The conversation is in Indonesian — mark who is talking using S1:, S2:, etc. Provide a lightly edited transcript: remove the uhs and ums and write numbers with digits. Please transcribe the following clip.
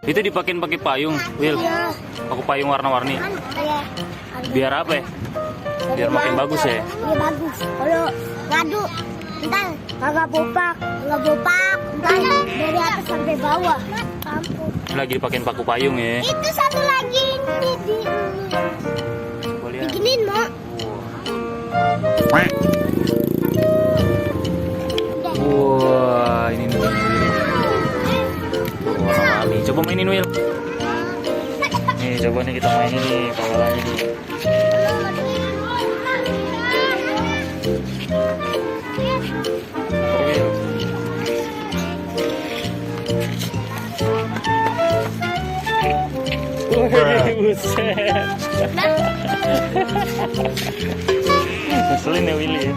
S1: Itu dipakein pakai payung, Will.
S2: Iya.
S1: Pakai payung warna-warni.
S2: Iya.
S1: Biar apa ya? Biar makin bagus ya.
S2: Iya bagus. Kalau ngadu, ntar kagak bopak, ntar dari atas sampai bawah. Kampung.
S1: Lagi dipakein paku payung ya.
S2: Itu satu lagi ini
S1: Coba lihat.
S2: diginin mau.
S1: Wah, ini nih. Wah, nih coba mainin Will. Nih coba nih kita mainin nih pawalanya nih. Wih, buset. Ngeselin ya Willy ya.